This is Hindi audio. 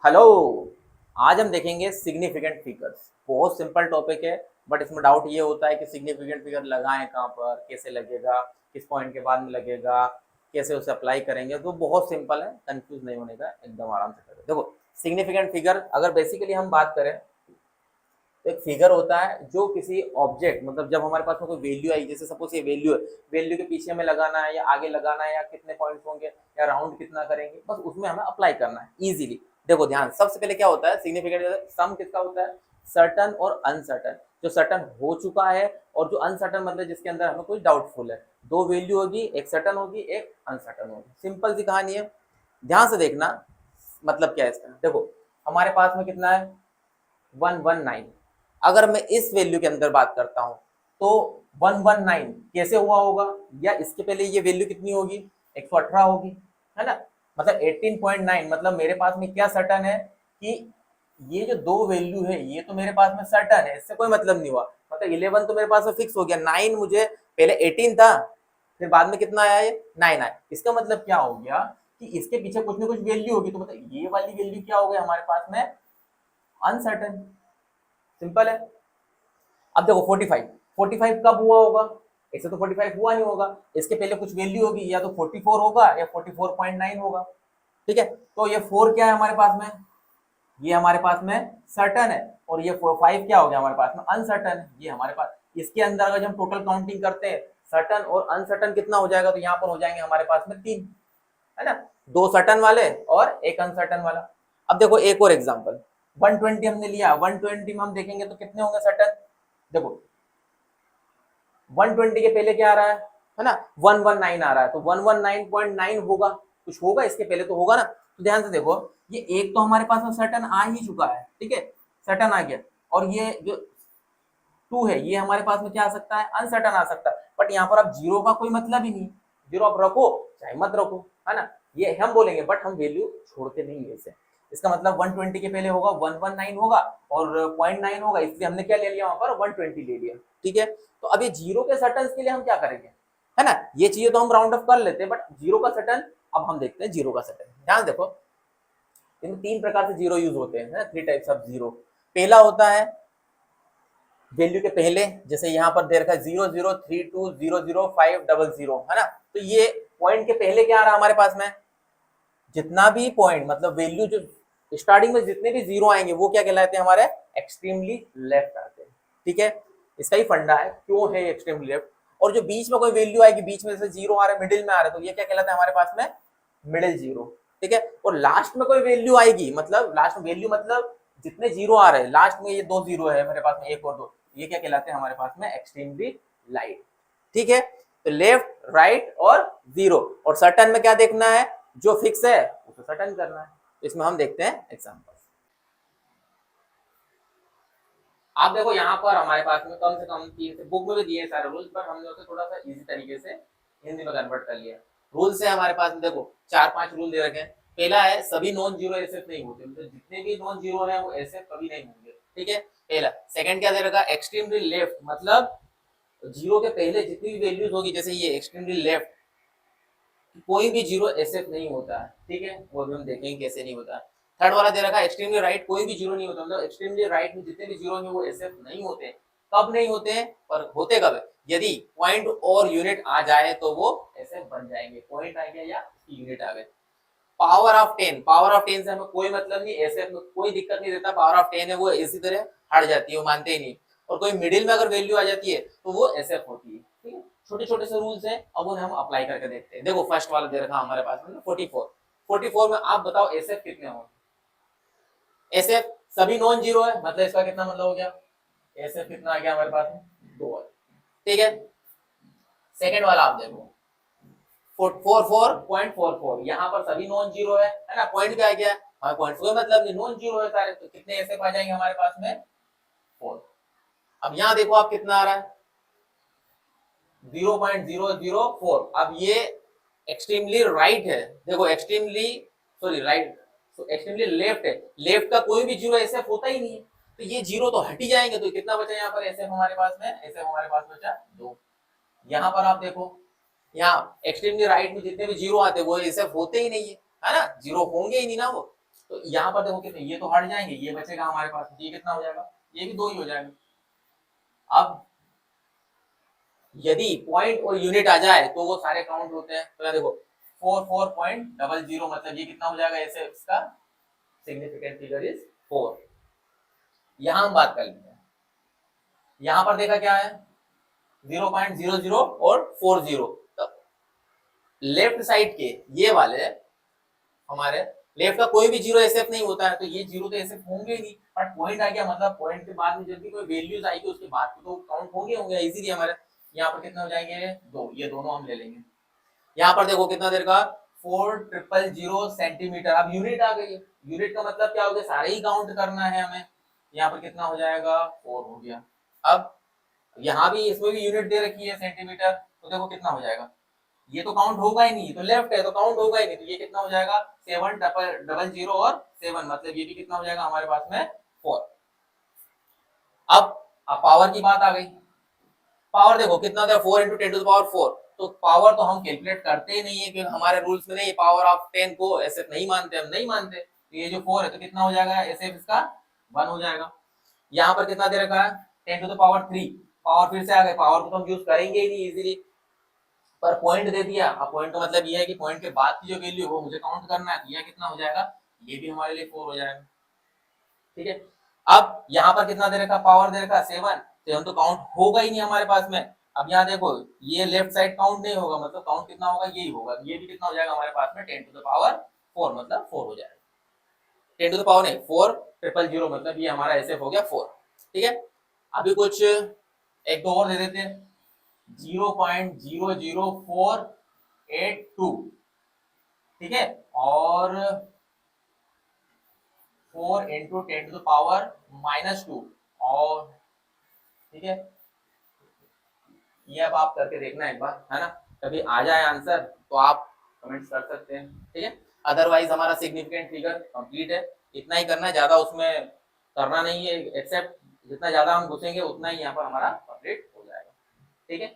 हेलो। आज हम देखेंगे सिग्निफिकेंट फिगर्स। बहुत सिंपल टॉपिक है, बट इसमें डाउट ये होता है कि सिग्निफिकेंट फिगर लगाएं कहाँ पर, कैसे लगेगा, किस पॉइंट के बाद में लगेगा, कैसे उसे अप्लाई करेंगे। तो बहुत सिंपल है, कंफ्यूज नहीं होने का, एकदम आराम से करें। देखो, सिग्निफिकेंट फिगर अगर बेसिकली हम बात करें तो एक फिगर होता है जो किसी ऑब्जेक्ट, मतलब जब हमारे पास में कोई वैल्यू आई, जैसे सपोज ये वैल्यू है, वैल्यू के पीछे हमें लगाना है या आगे लगाना है या कितने पॉइंट्स होंगे या राउंड कितना करेंगे, बस उसमें हमें अप्लाई करना है इजीली। देखो ध्यान, सबसे पहले क्या होता है सिग्निफिकेंट सम किसका होता है? सर्टन और अनसर्टन। जो सर्टन हो चुका है और जो अनसर्टन मतलब जिसके अंदर हमें कोई डाउटफुल है। दो वैल्यू होगी, एक सर्टन होगी एक अनसर्टन होगी। सिंपल सी कहानी है, ध्यान से देखना। मतलब क्या है इसका? देखो, हमारे पास में कितना है? 119। अगर मैं इस वैल्यू के अंदर बात करता हूं तो 119 कैसे हुआ होगा? या इसके पहले ये वैल्यू कितनी होगी? 118 होगी, है ना? मतलब 18.9। मतलब मेरे पास में क्या सर्टन है कि ये जो दो वैल्यू है ये तो मेरे पास में सर्टन है, इससे कोई मतलब नहीं हुआ। मतलब 11 तो मेरे पास में फिक्स हो गया, 9 मुझे पहले 18 था, फिर बाद में कितना आया? ये 9 आया। इसका मतलब क्या हो गया कि इसके पीछे कुछ ना कुछ वैल्यू होगी। तो मतलब ये वाली वैल्यू क्या हो गई हमारे पास में? अनसर्टन। सिंपल है। अब देखो 45, 45 कब हुआ होगा? ऐसे तो 45 हुआ नहीं होगा, इसके पहले कुछ वैल्यू होगी, या तो 44 होगा या 44.9 होगा। ठीक है, तो ये 4 क्या है हमारे पास में? ये हमारे पास में सर्टन है, और ये 5 क्या हो गया हमारे पास में? अनसर्टन है। ये हमारे पास इसके अंदर अगर हम टोटल काउंटिंग करते हैं सर्टन और अनसर्टन कितना हो जाएगा, तो यहाँ पर हो जाएंगे हमारे पास में 3, है ना? दो सर्टन वाले और एक अनसर्टन वाला। अब देखो एक और एग्जांपल, 120 हमने लिया, 120 में हम देखेंगे तो कितने होंगे सर्टन? देखो 120 के पहले क्या आ रहा है ना? 119 आ रहा है, तो 119.9 होगा, कुछ होगा इसके पहले तो होगा ना। तो ध्यान से देखो, ये एक तो हमारे पास में सर्टन आ ही चुका है, ठीक है, सर्टन आ गया। और ये जो 2 है ये हमारे पास में क्या आ सकता है? अनसर्टन आ सकता है। बट यहाँ पर अब जीरो का कोई मतलब ही नहीं, जीरो आप रखो चाहे मत रखो, है ना? ये हम बोलेंगे, बट हम वैल्यू छोड़ते नहीं है इसे। इसका मतलब 120 के पहले होगा 119 होगा और 0.9 होगा, इसलिए हमने क्या ले लिया वहां पर? 120 ले लिया। ठीक है, तो अब ये जीरो के सर्टन के लिए हम क्या करेंगे, है ना? ये चीजें तो हम राउंड ऑफ कर लेते हैं, बट जीरो का सर्टन अब हम देखते हैं। जीरो का सर्टन ध्यान देखो, इनमें 3 प्रकार से जीरो यूज होते हैं, 3 टाइप्स ऑफ जीरो। पहला होता है वैल्यू के पहले, जैसे यहाँ पर दे रखा है 0032005000, है ना? तो ये पॉइंट के पहले क्या आ रहा है हमारे पास में? जितना भी पॉइंट, मतलब वैल्यू जो स्टार्टिंग में जितने भी जीरो आएंगे वो क्या कहलाते हैं हमारे? एक्सट्रीमली लेफ्ट आते हैं। ठीक है, इसका ही फंडा है, क्यों है एक्सट्रीमली लेफ्ट। और जो बीच में कोई वैल्यू आएगी, बीच में जैसे जीरो आ रहा है, मिडिल में आ रहा है, तो ये क्या कहलाता है हमारे पास में? Middle zero. ठीक है, और लास्ट में कोई वैल्यू आएगी, मतलब लास्ट में वैल्यू मतलब जितने जीरो आ रहे हैं लास्ट में, ये 2 जीरो है मेरे पास में, एक और 2, ये क्या कहलाते हैं हमारे पास में? Extremely light. ठीक है, तो लेफ्ट राइट और जीरो। और सर्टन में क्या देखना है? जो फिक्स है उसे सर्टन करना है। तो इसमें हम देखते हैं एग्जांपल। आप देखो यहाँ पर हमारे पास में कम से कम 3 बुक में भी दिए सारे रूल्स, पर हमने उसे थोड़ा सा इजी तरीके से हिंदी में कन्वर्ट कर लिया। रूल्स है हमारे पास में, देखो 4-5 रूल दे रखे हैं। पहला है सभी नॉन जीरो एसएफ नहीं होते, मतलब जितने भी नॉन जीरो है वो एसएफ कभी नहीं होंगे। ठीक है, पहला। सेकंड क्या दे रखा? एक्सट्रीमली लेफ्ट, मतलब जीरो के पहले जितनी भी वैल्यूज होगी, जैसे ये एक्सट्रीमली लेफ्ट, कोई भी जीरो एसएफ नहीं होता है। ठीक है, वो भी हम देखेंगे कैसे नहीं होता। थर्ड वाला दे रखा है एक्सट्रीमली राइट, कोई भी जीरो नहीं होता, मतलब एक्सट्रीमली राइट में जितने भी जीरो हैं वो एसएफ नहीं होते। कब नहीं होते हैं और होते कब है? यदि पॉइंट और यूनिट आ जाए तो वो एसएफ बन जाएंगे। पॉइंट आ गया या यूनिट आ गए। पावर ऑफ 10, पावर ऑफ 10 से हमें कोई मतलब नहीं, एसएफ में कोई दिक्कत नहीं देता। पावर ऑफ 10 है वो इसी तरह हट जाती है, वो मानते ही नहीं। और कोई मिडिल में अगर वैल्यू आ जाती है तो वो एसएफ होती है। ठीक है, छोटे छोटे से रूल्स हैं, अब उन्हें हम अप्लाई करके देखते हैं। देखो फर्स्ट वाला दे रखा हमारे पास में 44, 44 में आप बताओ एसएफ कितने होंगे? एसएफ सभी नॉन जीरो है, मतलब इसका कितना मतलब हो गया? एसएफ कितना आ गया हमारे पास में? 2। ठीक है, सेकंड वाला आप देखो 44.44, यहाँ पर सभी नॉन जीरो है ना? पॉइंट क्या गया? हमारे पॉइंट कोई मतलब नहीं, नॉन जीरो है सारे, तो कितने एसएफ आ जाएंगे हमारे पास में? 4। अब यहाँ देखो आप कितना आ रहा है? 0.004। अब ये एक्सट्रीमली राइट है, देखो एक्सट्रीमली, सॉरी राइट, तो एक्सट्रीमली लेफ्ट है। लेफ्ट का कोई भी जीरो एसएफ होता ही नहीं है, तो ये जीरो तो हट ही जाएंगे। तो कितना बचा यहाँ पर एसएफ हमारे पास में? एसएफ हमारे पास बचा 2। यहाँ पर आप देखो, यहाँ एक्सट्रीमली राइट में जितने भी जीरो आते हैं वो एसएफ होते ही नहीं है, है ना? जीरो होंगे ही नहीं ना वो। तो यहाँ पर देखो कितने, ये तो हट जाएंगे, ये बचेगा हमारे पास, ये कितना हो जाएगा, ये भी 2 ही हो जाएगा। अब यदि पॉइंट और यूनिट आ जाए तो वो सारे काउंट होते हैं। तो देखो 44.00 मतलब ये कितना हो जाएगा, ऐसे इसका सिग्निफिकेंट फिगर इज 4। यहां हम बात कर लेते हैं, यहां पर देखा क्या है 0.00 और 40। तो लेफ्ट साइड के ये वाले हमारे लेफ्ट का कोई भी जीरो एसएफ नहीं होता है, तो ये जीरो तो एसएफ होंगे ही नहीं। बट पॉइंट आ गया मतलब पॉइंट के बाद में जब भी कोई वैल्यूज आएगी उसके बाद तो काउंट होंगे इजीली हमारे। यहाँ पर कितने हो जाएंगे, 2, ये दोनों हम ले लेंगे। यहाँ पर देखो कितना देर का 4000 सेंटीमीटर। अब यूनिट आ गई है, यूनिट का मतलब क्या हो गया, सारे ही काउंट करना है हमें। यहाँ पर कितना हो जाएगा 4 हो गया। अब यहाँ भी इसमें भी यूनिट दे रखी है सेंटीमीटर, तो देखो कितना हो जाएगा, ये तो काउंट होगा ही नहीं, तो लेफ्ट है तो काउंट होगा ही नहीं, तो ये कितना हो जाएगा 700 और 7 मतलब ये भी कितना हो जाएगा हमारे पास में 4। अब पावर की बात आ गई, पावर देखो कितना होता है 4 × 10⁴। तो पावर तो हम कैलकुलेट करते ही नहीं है क्योंकि हमारे रूल्स में नहीं, पावर ऑफ 10 को ऐसे नहीं मानते, हम नहीं मानते। तो ये जो 4 है तो कितना हो जाएगा, ऐसे इसका 1 हो जाएगा। यहाँ पर कितना दे रखा है 10⁻3। पावर फिर से आ गए, पावर को तो हम यूज करेंगे ही नहीं इजीली, पर पॉइंट दे दिया। अब पॉइंट का मतलब ये है कि पॉइंट के बाद की जो वैल्यू है वो मुझे काउंट करना है, तो यह कितना हो जाएगा, ये भी हमारे लिए 4 हो जाएगा। ठीक है, अब यहाँ पर कितना दे रखा, पावर दे रखा 7, तो हम तो काउंट होगा ही नहीं हमारे पास में। अब यहाँ देखो ये लेफ्ट साइड काउंट नहीं होगा, मतलब काउंट कितना होगा, यही होगा। ये भी कितना हो जाएगा हमारे पास में 10⁻4 मतलब 4 हो जाएगा। 10⁻नहीं 400 मतलब ये हमारा ऐसे हो गया 4। ठीक है, अभी कुछ एक दो और दे देते हैं 0.00482। ठीक है, और 4 × 10⁻⁻2 और ठीक है, ये अब आप करके देखना एक बार, है ना, कभी आ जाए आंसर तो आप कमेंट्स कर सकते हैं। ठीक है, अदरवाइज हमारा सिग्निफिकेंट फिगर कंप्लीट है। इतना ही करना है, ज्यादा उसमें करना नहीं है, एक्सेप्ट जितना ज्यादा हम घुसेंगे उतना ही यहाँ पर हमारा कंप्लीट हो जाएगा। ठीक है।